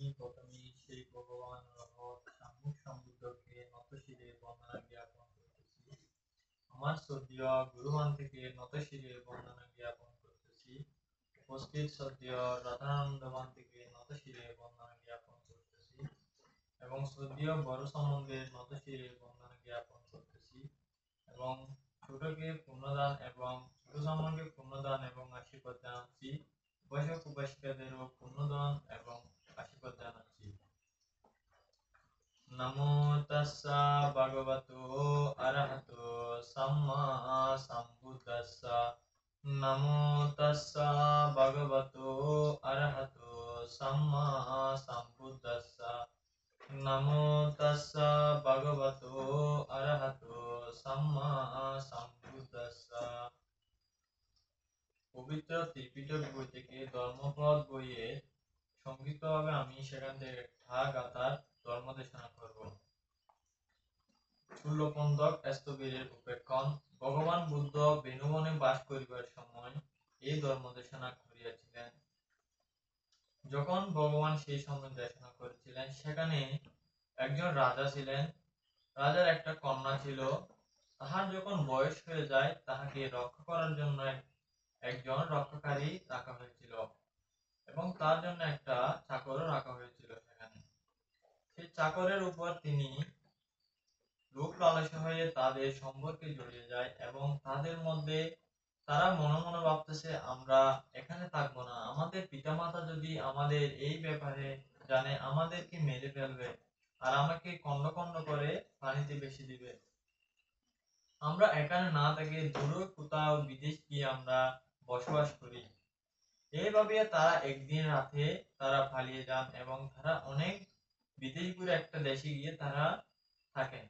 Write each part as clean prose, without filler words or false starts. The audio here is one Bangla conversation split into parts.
আমি প্রথমেই সেই ভগবান রহৎ সম্মুখ সমুদ্রকে নতশিরে বন্দনা জ্ঞাপন করতেছি। আমার শ্রদ্ধেয় গুরুগণ থেকে নতশিরে বন্দনা জ্ঞাপন করতেছি। উপস্থিত শ্রদ্ধেয় রাধানন্দবান থেকে নতশিরে বন্দনা জ্ঞাপন করতেছি এবং শ্রদ্ধেয় বড় সম্বন্ধে নতশিরে বন্দনা জ্ঞাপন করতেছি এবং ছোটকে পুণ্যদান এবং ছোট সম্বন্ধে পুণ্যদান এবং আশীর্বাদ জানাচ্ছি। উপাসক উপাসিকাদেরও পুণ্যদান এবং আশীর্বাদ জানাচ্ছি। নমো তাস্সা ভগবতো আরহাতো সাম্মা সাম্বুদ্দাস্সা। নমো তাস্সা ভগবতো আরহাতো সাম্মা সাম্বুদ্দাস্সা। নমো তাস্সা ভগবতো আরহাতো সাম্মা সাম্বুদ্দাস্সা। পবিত্র ত্রিপিটক বই থেকে ধর্মপদ বইয়ে সংক্ষিপ্তভাবে আমি সেখান থেকে গাথার ধর্ম দেশনা করব। শূলপন্দক স্থবিরের উপেক্ষণ। ভগবান বুদ্ধ বেণুবনে বাস করিবার সময় এই ধর্ম দেশনা করিয়াছিলেন। যখন ভগবান সেই সময় দেশনা করেছিলেন, সেখানে একজন রাজা ছিলেন। রাজার একটা কন্যা ছিল। তাহার যখন বয়স হয়ে যায়, তাহাকে রক্ষা করার জন্য একজন রক্ষাকারী রাখা হয়েছিল এবং তার জন্য একটা চাকরও রাখা হয়েছিল সেখানে। সেই চাকরের উপর তিনি লোক লালসা হয়ে তাদের সম্পর্কে জড়িয়ে যায় এবং তাদের মধ্যে তারা মনে মনে ভাবতেছে, আমরা এখানে থাকবো না, আমাদের পিতামাতা যদি আমাদের এই ব্যাপারে জানে, আমাদেরকে মেরে ফেলবে আর আমাকে খন্ড খন্ড করে পানিতে ভেসে দিবে। আমরা এখানে না থেকে দূরে কোথাও বিদেশ গিয়ে আমরা বসবাস করি। এইভাবে তারা একদিন রাতে তারা পালিয়ে যান এবং তারা অনেক বিদেশ ঘুরে একটা দেশে গিয়ে তারা থাকেন।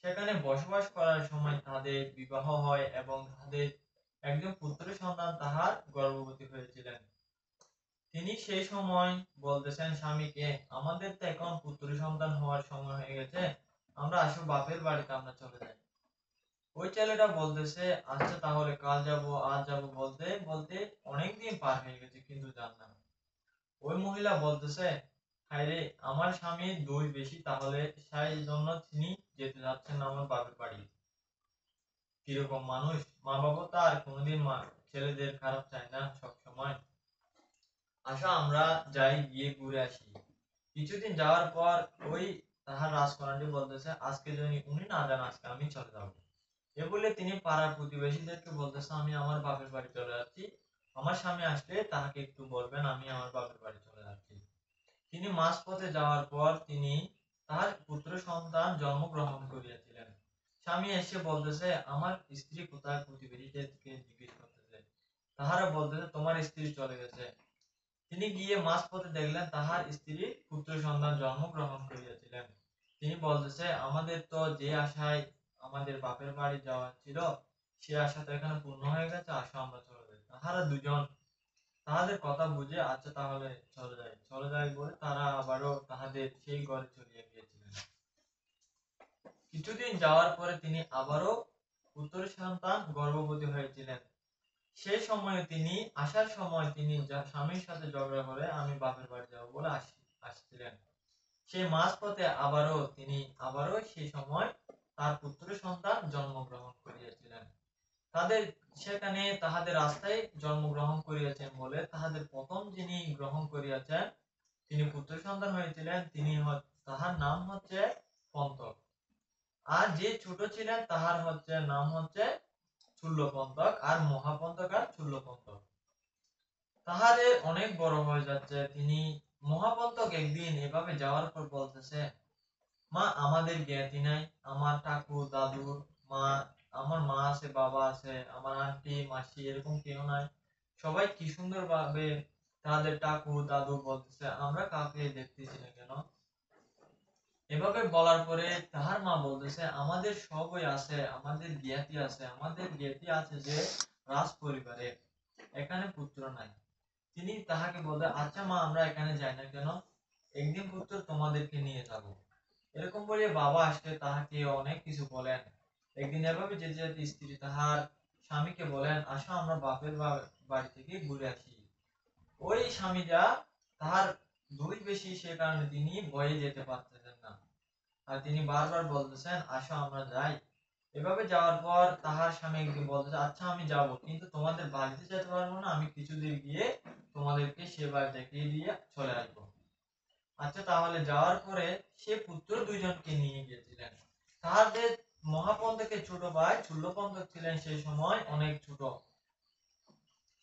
সেখানে বসবাস করার সময় তাদের বিবাহ হয় এবং তাদের একজন পুত্র সন্তান তাহার গর্ভবতী হয়েছিলেন। তিনি সেই সময় বলতেছেন স্বামীকে, আমাদের তো এখন পুত্র সন্তান হওয়ার সময় হয়ে গেছে, আমরা আসো বাপের বাড়িতে আমরা চলে যাই। ওই ছেলেটা বলতেছে, আচ্ছা তাহলে কাল যাব, আজ যাব, বলতে বলতে অনেকদিন পার হয়ে গেছে কিন্তু যান না। ওই মহিলা বলতেছে, হায়রে আমার স্বামীর দোষ বেশি, তাহলে সেই জন্য তিনি যেতে যাচ্ছেন আমার বাপের বাড়ি। কিরকম মানুষ, মা বাবা তো আর কোনোদিন ছেলেদের খারাপ চায় না সব সময়। আসা আমরা যাই, গিয়ে ঘুরে আসি। কিছুদিন যাওয়ার পর ওই তাহার রাজকন্যাটি বলতেছে, আজকে যদি উনি না যান, আজকে আমি চলে যাবো। এ বলে তিনি পাড়ার প্রতিবেশীদেরকে বলতেছে, আমি আমার বাপের বাড়ি চলে যাচ্ছি, আমার স্বামী আসলে তাহাকে একটু বলবেন আমি আমার বাপের বাড়ি চলে যাচ্ছি। তিনি মাঝপথে যাওয়ার পর তিনি তাহার পুত্র সন্তান জন্মগ্রহণ করিয়াছিলেন। স্বামী এসে বলতেছে, আমার স্ত্রী কোথায়? প্রতিবেশীদেরকে জিজ্ঞেস করতেছে। তাহারা বলতেছে, তোমার স্ত্রী চলে গেছে। তিনি গিয়ে মাঝপথে দেখলেন তাহার স্ত্রী পুত্র সন্তান জন্মগ্রহণ করিয়াছিলেন। তিনি বলতেছে, আমাদের তো যে আশায় আমাদের বাপের বাড়ি যাওয়া ছিল, সে আশা তো এখানে পূর্ণ হয়ে গেছে, আসো আমরা চলে যাই। তাহারা দুজন তাহাদের কথা বুঝে, আচ্ছা তাহলে চলে যাই চলে যাই বলে তারা আবারও তাহাদের সেই ঘরে চলিয়া গিয়েছিলেন। কিছুদিন যাওয়ার পরে তিনি আবারও পুত্র সন্তান গর্ভবতী হয়েছিলেন। সেই সময় তিনি আসার সময় তিনি স্বামীর সাথে ঝগড়া করে আমি বাপের বাড়ি যাবো বলে আসছিলেন। সেই মাঝপথে আবারও সেই সময় তার পুত্র সন্তান জন্মগ্রহণ করিয়াছিলেন। তাদের সেখানে তাহাদের রাস্তায় জন্মগ্রহণ করিয়াছেন বলে তাহাদের প্রথম যিনি গ্রহণ করিয়াছেন, তিনি পুত্র সন্তান হয়েছিলেন, তাহার নাম হচ্ছে পন্তক। আর যে ছোট ছিলেন তাহার নাম হচ্ছে শূলপন্তক, আর মহাপন্তক আর শূলপন্তক। তাহারে অনেক বড় হয়ে যাচ্ছে। তিনি মহাপন্তক একদিন এভাবে যাওয়ার পর বলতেছে, মা আমাদের জ্ঞাতি নাই, আমার ঠাকুর দাদু মা, আমার মা আছে, বাবা আছে, আমার আন্টি মাসি এরকম কেউ নাই। সবাই কি সুন্দর ভাবে তাদের ঠাকুর দাদু বলতেছে, আমরা কাউকে দেখতেছি না কেন? এভাবে বলার পরে তাহার মা বলতেছে, আমাদের সবই আছে, আমাদের জ্ঞাতি আছে, আমাদের জ্ঞাতি আছে যে রাজ পরিবারে, এখানে পুত্র নাই। তিনি তাহাকে বলতে, আচ্ছা মা আমরা এখানে যাই না কেন, একদিন পুত্র তোমাদেরকে নিয়ে যাব। এরকম বলে বাবা আসলে তাহাকে অনেক কিছু বলেন। একদিন এভাবে যেতে যেতে স্ত্রী তাহার স্বামীকে বলেন, আসো আমরা বাপের বাড়ি থেকে ঘুরে আসি। ওই স্বামীটা তাহার দুই বেশি, সে কারণে তিনি ভয়ে যেতে পারতেছেন না। আর তিনি বারবার বলতেছেন আসো আমরা যাই। এভাবে যাওয়ার পর তাহার স্বামী একদিন বলতেছে আচ্ছা আমি যাব, কিন্তু তোমাদের বাড়িতে যেতে পারবো না, আমি কিছু দূর গিয়ে তোমাদেরকে সে বাড়ি দেখিয়ে দিয়ে চলে আসবো। আচ্ছা তাহলে যাওয়ার পরে সে পুত্র দুইজনকে নিয়ে গিয়েছিলেন। তাহাদের মহাপন্তকের ছোট ভাই চুল্লপন্তক ছিলেন সেই সময় অনেক ছোট।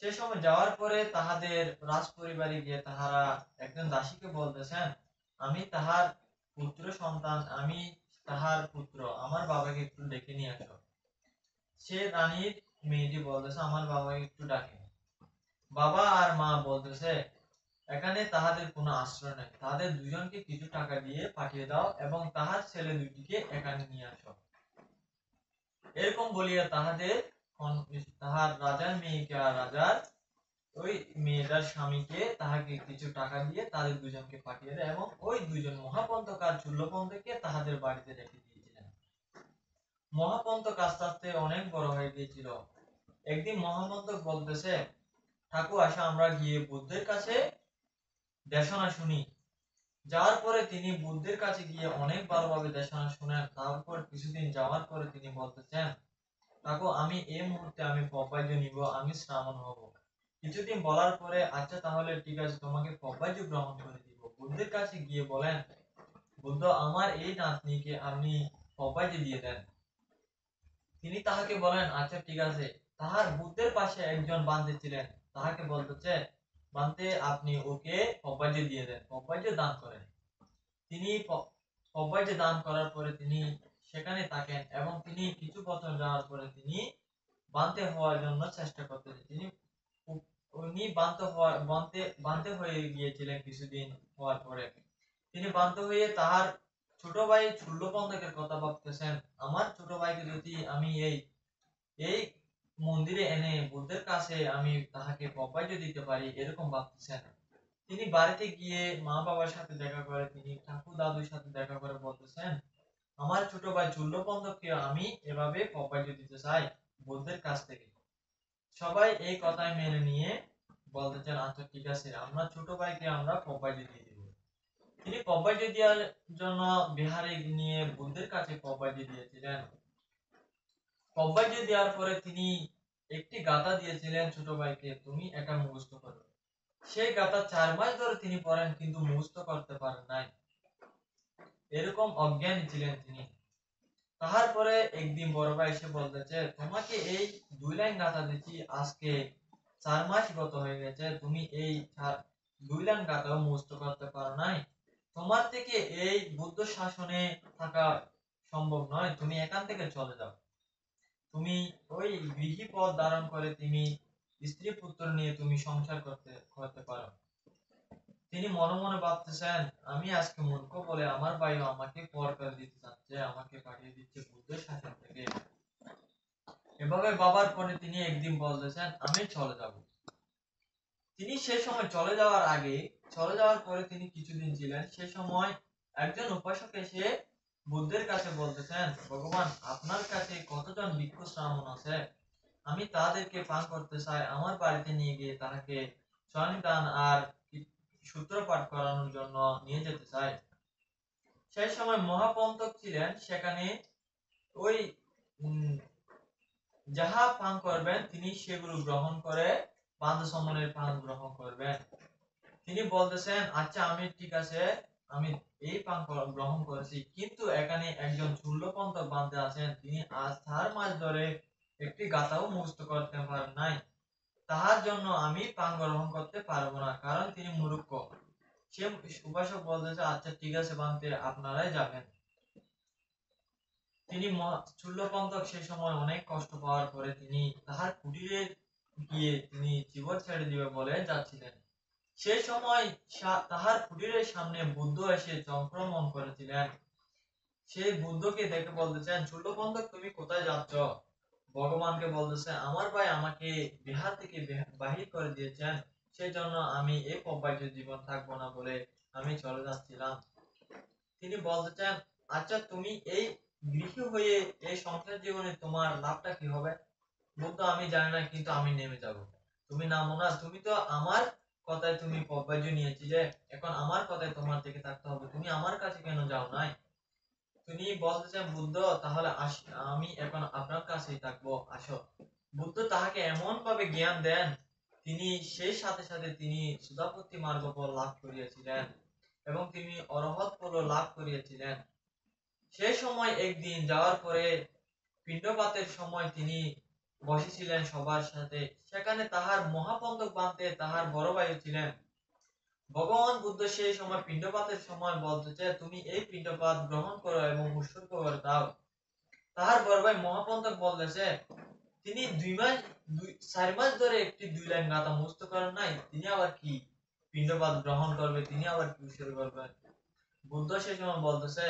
সে সময় যাওয়ার পরে তাহাদের রাজ পরিবারে গিয়ে তাহারা একজন দাসীকে বলতেছেন আমি তাহার পুত্র সন্তান, আমি তাহার পুত্র, আমার বাবাকে একটু ডেকে নিয়ে আসো। সে রানীর মেয়েটি বলতেছে আমার বাবাকে একটু ডাকে। বাবা আর মা বলতেছে এখানে তাহাদের কোনো আশ্রয় নেই, তাদের দুজনকে কিছু টাকা দিয়ে পাঠিয়ে দাও এবং তাহার ছেলে দুটিকে এখানে নিয়ে আসো। এরকম বলিয়া তাহার রাজার মেয়েকে আর রাজার ওই মেয়েটার স্বামীকে তাহাকে কিছু টাকা দিয়ে তাদের দুজনকে পাঠিয়ে দেয় এবং ওই দুজন মহাপন্তক আর চুল্লপন্তকে তাহাদের বাড়িতে রেখে দিয়েছিলেন। মহাপন্তক আস্তে আস্তে অনেক বড় হয়ে গিয়েছিল। একদিন মহাপন্তক বলতেছে ঠাকুর আসা আমরা গিয়ে বুদ্ধের কাছে দেশনা শুনি। যাওয়ার পরে তিনি বুদ্ধের কাছে গিয়ে অনেক ভালোভাবে দেশনা শুনেন। তারপর কিছুদিন যাওয়ার পরে তিনি বলতেছেন ঠাকুর আমি এই মুহূর্তে আমি পপাইজ নিব, আমি শ্রাবণ হব। কিছুদিন বলার পরে আচ্ছা তাহলে ঠিক আছে তোমাকে পপাইজ গ্রহণ করে দিব। বুদ্ধের কাছে গিয়ে বলেন বুদ্ধ আমার এই নাতনিকে আপনি পপাইজ দিয়ে দেন। তিনি তাহাকে বলেন আচ্ছা ঠিক আছে। তাহার বুদ্ধের পাশে একজন বান্দে ছিলেন, তাহাকে বলতেছে বান্দে আপনি ওকে পপাইজ দিয়ে দেন, পপাইজ দান করেন। তিনি পপাইজ দান করার পরে তিনি সেখানে থাকেন এবং তিনি কিছু বছর যাওয়ার পরে তিনি বান্তে হওয়ার জন্য চেষ্টা করতেছেন। তিনি উনি বান্তে হয়ে গিয়েছিলেন কিছুদিন হওয়ার পরে। তিনি বান্তে হয়ে তাহার ছোট ভাই চুল্লপন্তকের কথা ভাবতেছেন আমার ছোট ভাইকে যদি আমি এই মন্দিরে এনে বুদ্ধের কাছে আমি তাহাকে পপাইজ দিতে পারি এরকম ভাবতেছেন। তিনি বাড়িতে গিয়ে মা বাবার সাথে দেখা করে, তিনি ঠাকুর দাদুর সাথে দেখা করে বলতেছেন আমার ছোট ভাই চুল্লপন্তককে আমি এভাবে পপাইজ দিতে চাই বুদ্ধের কাছ থেকে। সবাই এই কথাই মেনে নিয়ে বলতেছেন আচ্ছা ঠিক আছে আমরা ছোট ভাইকে আমরা পপাইজ দিয়ে দিব। তিনি পপাইজ দেওয়ার জন্য বিহারে নিয়ে বুদ্ধের কাছে পপাইজ দিয়েছিলেন। পপাইজ দেওয়ার পরে তিনি একটি গাথা দিয়েছিলেন ছোট ভাইকে তুমি এটা মুখস্থ করো। সেই গাথা 4 মাস ধরে তিনি পড়েন কিন্তু মুখস্থ করতে পারেন নাই, এরকম অজ্ঞানী ছিলেন তিনি। তাহার পরে একদিন বড় ভাই এসে বলতেছে তোমাকে এই 2 লাইন গাথা দিচ্ছি, আজকে 4 মাস গত হয়ে গেছে, তুমি এই 2 লাইন গাথাও মুখস্থ করতে পারো নাই। তোমার থেকে এই বুদ্ধ শাসনে থাকা সম্ভব নয়, তুমি এখান থেকে চলে যাও। তুমি ওই গৃহী পদ ধারণ করে তুমি স্ত্রী পুত্র নিয়ে তুমি সংসার করতে পারো। তিনি মনে মনে ভাবতেছেন আমি আজকে মূর্খ বলে আমার ভাইও আমাকে পর করে দিতে চাচ্ছে, আমাকে পাঠিয়ে দিচ্ছে বুদ্ধের শাসন থেকে। এভাবে বাবার পরে তিনি একদিন বলতেছেন আমি চলে যাব। তিনি সে সময় চলে যাওয়ার পরে তিনি কিছুদিন ছিলেন। সে সময় একজন উপাসক এসে বুদ্ধের কাছে বলতেছেন ভগবান আপনার কাছে কতজন ভিক্ষু শ্রামণ আছে, আমি তাদেরকে পান করতে চাই, আমার বাড়িতে নিয়ে গিয়ে তাকে স্বয়ং আর সূত্র পাঠ করানোর জন্য নিয়ে যেতে চাই। সেই সময় মহাপন্তক ছিলেন সেখানে, ওই যাহা পান করবেন তিনি সেগুলো গ্রহণ করে বান্ধ সমনের পান গ্রহণ করবেন। তিনি বলতেছেন আচ্ছা আমি ঠিক আছে আমি এই পান গ্রহণ করেছি, কিন্তু এখানে একজন চুল্লপন্তক বান্ধে আছেন, তিনি আজ 4 মাস ধরে একটি গাথাও মুখস্থ করতে পারেন নাই, তাহার জন্য আমি পান গ্রহণ করতে পারবো না, কারণ তিনি মূর্খ। সে উপাসক বলতেছে আচ্ছা ঠিক আছে বান্তে আপনারাই যাবেন। তিনি চুল্লপন্তক সে সময় অনেক কষ্ট পাওয়ার পরে তিনি তাহার কুটিরে গিয়ে তিনি জীবন ছেড়ে দিবে বলে যাচ্ছিলেন। সেই সময় তাহার কুটিরের সামনে বুদ্ধ এসে চক্রমণ করেছিলেন। সেই বুদ্ধকে দেখে বলতেছেন চুল্লপন্তক তুমি কোথায় যাচ্ছ? ভগবানকে বলতেছে আমার ভাই আমাকে বিহার থেকে বাহির করে দিয়েছেন, সেই জন্য আমি এই পব্বাইজ জীবন থাকবো না বলে আমি চলে যাচ্ছিলাম। তিনি বলতেছেন আচ্ছা তুমি এই গৃহী হয়ে এই সংসার জীবনে তোমার লাভটা কি হবে? বুদ্ধ আমি জানি না, কিন্তু আমি নেমে যাব। তুমি নামো না, তুমি তো আমার কথায় তুমি পব্যাজ্য নিয়েছিলে, এখন আমার কথায় তোমার থেকে থাকতে হবে, তুমি আমার কাছে কেন যাও নাই? তিনি বলতেছেন বুদ্ধ, তাহলে আমি এখন আপনার কাছেই থাকবো, আসো। বুদ্ধ তাহাকে এমন ভাবে জ্ঞান দেন, তিনি সেই সাথে সাথে তিনি সুধাপত্তি মার্গ ফল লাভ করিয়াছিলেন এবং তিনি অরহৎ ফল লাভ করিয়াছিলেন। সেই সময় একদিন যাওয়ার পরে পিণ্ডপাতের সময় তিনি বসেছিলেন সবার সাথে, সেখানে তাহার মহাপন্তক বানতে তাহার বড় ভাই ছিলেন। ভগবান বুদ্ধ সেই সময় পিণ্ডপাতের সময় বলতেছে, তুমি এই পিণ্ডপাত গ্রহণ করো এবং উৎসর্গ করে দাও। তাহার বড় ভাই মহাপন্তক বলতেছে, তিনি 4 মাস ধরে একটি 2 লাইন গাথা মুখস্থ করেন নাই, তিনি আবার কি পিণ্ডপাত গ্রহণ করবে, তিনি আবার কি উৎসর্গ করবেন? বুদ্ধ সেই সময় বলতেছে,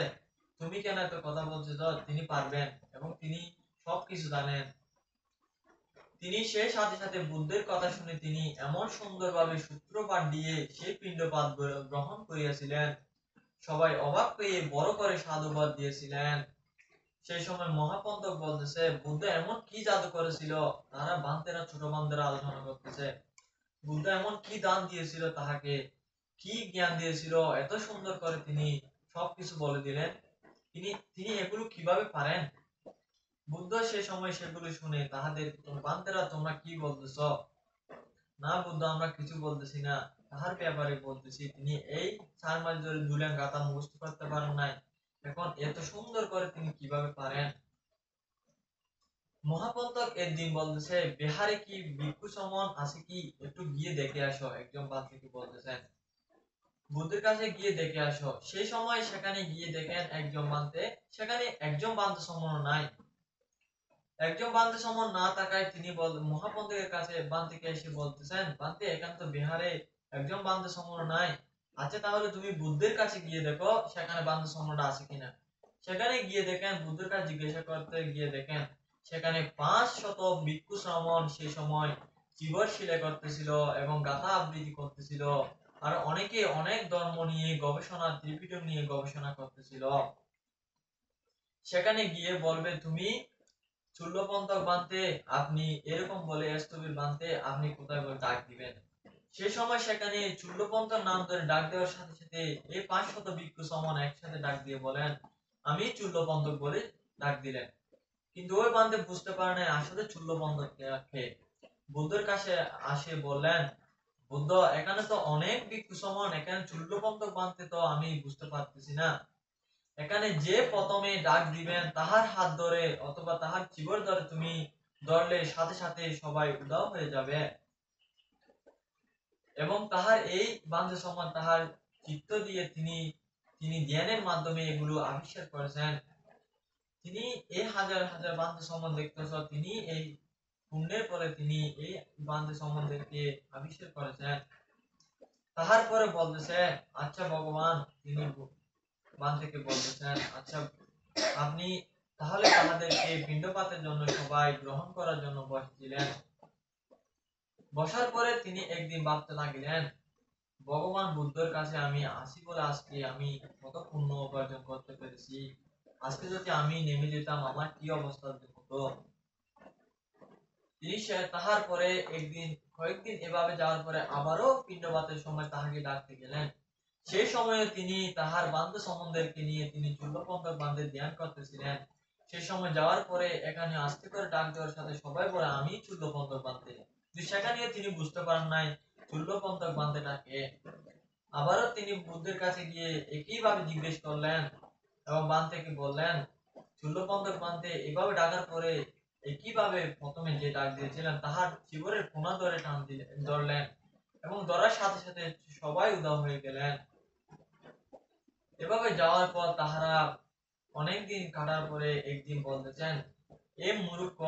তুমি কেন এত কথা বলতেছ? তিনি পারবেন এবং তিনি সবকিছু জানেন। তিনি সেই সাথে সাথে বুদ্ধের কথা শুনে তিনি এমন সুন্দরভাবে সূত্রপাত দিয়ে সেই পিণ্ডপাত গ্রহণ করিয়াছিলেন, সবাই অবাক হয়ে বড় করে সাধুবাদ দিয়েছিলেন। সেই সময় মহাপন্তক বলতেছে, বুদ্ধ এমন কি জাদু করেছিল, তারা বান্তেরা ছোট বান্তেরা আলোচনা করতেছে, বুদ্ধ এমন কি দান দিয়েছিল তাহাকে, কি জ্ঞান দিয়েছিল, এত সুন্দর করে তিনি সবকিছু বলে দিলেন। তিনি এগুলো কিভাবে পারেন? বুদ্ধ সে সময় সেগুলো শুনে তাহাদের, বান্তেরা তোমরা কি বলতেছ? না বুদ্ধ, আমরা কিছু বলতেছি না, তাহার ব্যাপারে বলতেছি, তিনি এই 4 মাস ধরে 2 লাইন গাথা মুখস্থ করতে পারেন নাই, এখন এত সুন্দর করে তিনি কিভাবে পারেন? মহাপন্তক একদিন বলতেছে, বিহারে কি ভিক্ষু সমন আছে কি, একটু গিয়ে দেখে আসো, একজন বান্তিকে বলতেছেন। বুদ্ধের কাছে গিয়ে দেখে আসো। সেই সময় সেখানে গিয়ে দেখেন একজন বান্তে, সেখানে একজন বান্তে সমন নাই। একজন বান্তে সমন না থাকায় তিনি মহাপন্তকের কাছে বান্তিকে এসে বলতেছেন, বান্তে এখানে তো বিহারে একজন বান্তে সমন নাই, আচ্ছা তাহলে তুমি বুদ্ধের কাছে গিয়ে দেখো সেখানে বান্তে সমনটা আছে কিনা। সেখানে গিয়ে দেখেন, বুদ্ধের কাছে জিজ্ঞাসা করতে গিয়ে দেখেন সেখানে 500 ভিক্ষু শ্রমণ সেই সময় চিবর শিলে করতেছিল এবং গাথা আবৃত্তি করতেছিল, আর অনেকে অনেক ধর্ম নিয়ে গবেষণা, ত্রিপিটক নিয়ে গবেষণা করতেছিল। সেখানে গিয়ে বলবে, তুমি চুল্লপন্তক বানতে, আপনি এরকম বলে স্থবির বানতে আপনি কোথায় বলে ডাক দিবেন। সেই সময় সেখানে চুল্লপন্তক নাম ধরে ডাক দেওয়ার সাথে সাথে এই 500 ভিক্ষু সমন একসাথে ডাক দিয়ে বলেন, আমি চুল্লপন্তক বলে ডাক দিলেন। কিন্তু ওই বান্দে বুঝতে পারে না আসলে চুল্লপন্তক কে। বুদ্ধের কাছে আসে বললেন, বুদ্ধ এখানে তো অনেক ভিক্ষু সমন, এখানে চুল্লপন্তক বানতে তো আমি বুঝতে পারতেছি না, এখানে যে প্রথমে ডাক দিবেন তাহার হাত ধরে অথবা তাহার চিবর ধরে তুমি ধরলে সাথে সাথে সবাই উদাও হয়ে যাবে। এবং তাহার এই বান্ধে সমান তাহার চিত্ত দিয়ে তিনি জ্ঞানের মাধ্যমে এগুলো আবিষ্কার করেছেন। তিনি এই হাজার হাজার বান্ধে সমান দেখতেছ, তিনি এই পুণ্যের পরে তিনি এই বান্ধে সম্বন্ধে আবিষ্কার করেছেন। তাহার পরে বলতেছে, আচ্ছা ভগবান, তিনি বান্ধেকে বলতেছেন, আচ্ছা আপনি তাহলে আমাদেরকে পিণ্ডপাতের জন্য সবাই গ্রহণ করার জন্য বসছিলেন। বসার পরে তিনি একদিন ভাবতে লাগলেন, ভগবান বুদ্ধের কাছে আমি আসি বলে আজকে আমি কত পুণ্য উপার্জন করতে পেরেছি, আজকে যদি আমি নেমে যেতাম আমার কি অবস্থা হতো। তিনি তাহার পরে কয়েকদিন এভাবে যাওয়ার পরে আবারও পিণ্ডপাতের সময় তাহাকে ডাকতে গেলেন। সেই সময়ে তিনি তাহার বান্ধব সম্বন্ধেরকে নিয়ে তিনি চুল্লপন্তক বান্ধের ধ্যান করতেছিলেন। সেই সময় যাওয়ার পরে এখানে আস্তে করে ডাক দেওয়ার সাথে সবাই বলে, আমি চুল্লপন্তক বান্ধে। সেখানে তিনি বুঝতে পারেন নাই চুল্লপন্তক বান্ধেটাকে। আবারও তিনি বুদ্ধের কাছে গিয়ে একইভাবে জিজ্ঞেস করলেন এবং বান্ধেকে বললেন, চুল্লপন্তক বান্ধে এভাবে ডাকার পরে একইভাবে প্রথমে যে ডাক দিয়েছিলেন তাহার চিবরের কোনা ধরে টান ধরলেন এবং ধরার সাথে সাথে সবাই উদাও হয়ে গেলেন। এভাবে যাওয়ার পর তাহারা অনেকদিন কাটার পরে একদিন বলতেছেন, এ মূর্খ,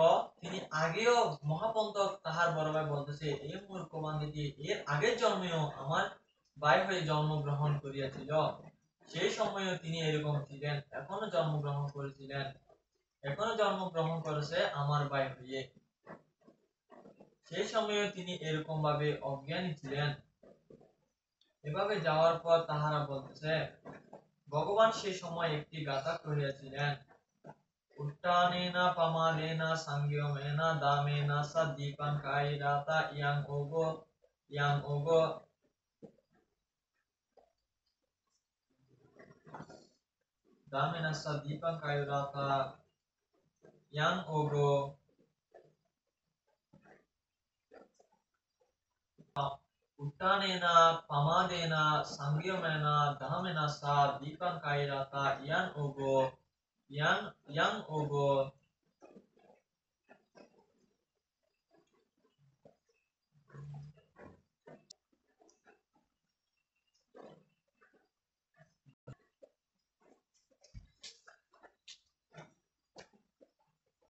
তিনি আগেও মহাপন্তক তাহার বড় ভাই বলতেছে, এ মূর্খ বান্দিটি এর আগের জন্মেও আমার ভাই হয়ে জন্মগ্রহণ করিয়াছিল, সেই সময়েও তিনি এরকম ছিলেন, এখনো জন্মগ্রহণ করেছিলেন, এখনো জন্মগ্রহণ করেছে আমার ভাই হয়ে, সেই সময়েও তিনি এরকম ভাবে অজ্ঞানী ছিলেন। এভাবে যাওয়ার পর তাহারা বলতেছে, ভগবান সেই সময় একটি গাথা করিয়াছিলেন, উত্তানেনা পামালেনা সাংগ্যমেনা দামেনা সাদ্দীপান কাইরাতা ইয়াং ওগো Damenassa Deepankayurata Yang Ogo Uttanena Pamadena Sangyamena Damenassa Deepankayurata Yang Ogo